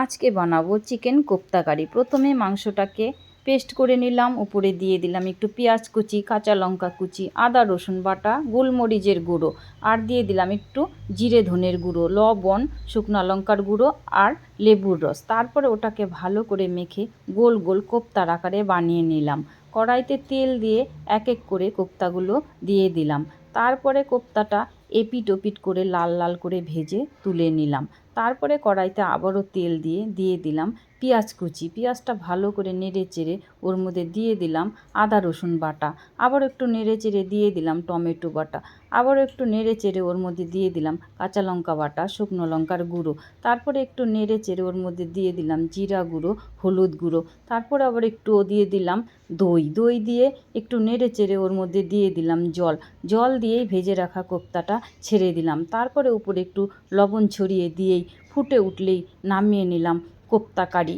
আজকে বানাবো চিকেন কোপ্তা কারি। প্রথমে মাংসটাকে পেস্ট করে নিলাম, উপরে দিয়ে দিলাম একটু পেঁয়াজ কুচি, কাঁচা লঙ্কা কুচি, আদা রসুন বাটা, গোলমরিচের গুঁড়ো, আর দিয়ে দিলাম একটু জিরে ধনের গুঁড়ো, লবণ, শুকনো লঙ্কার গুঁড়ো আর লেবুর রস। তারপরে ওটাকে ভালো করে মেখে গোল গোল কোপ্তার আকারে বানিয়ে নিলাম। কড়াইতে তেল দিয়ে এক এক করে কোপ্তাগুলো দিয়ে দিলাম। তারপরে কোপ্তাটা এপিট ওপিট করে লাল লাল করে ভেজে তুলে নিলাম। তারপরে কড়াইতে আবারও তেল দিয়ে দিলাম পেঁয়াজ কুচি। পেঁয়াজটা ভালো করে নেড়ে চেড়ে ওর মধ্যে দিয়ে দিলাম আদা রসুন বাটা। আবার একটু নেড়ে চেড়ে দিয়ে দিলাম টমেটো বাটা। আবারও একটু নেড়ে চেড়ে ওর মধ্যে দিয়ে দিলাম কাঁচা লঙ্কা বাটা, শুকনো লঙ্কার গুঁড়ো। তারপরে একটু নেড়ে চেড়ে ওর মধ্যে দিয়ে দিলাম জিরা গুঁড়ো, হলুদ গুঁড়ো। তারপরে আবার একটু দিয়ে দিলাম দই দিয়ে একটু নেড়ে চেড়ে ওর মধ্যে দিয়ে দিলাম জল দিয়েই ভেজে রাখা কোপ্তাটা ছেড়ে দিলাম। তারপরে উপরে একটু লবণ ছড়িয়ে দিয়েই ফুটে উঠলেই নামিয়ে নিলাম কোপ্তা কারি।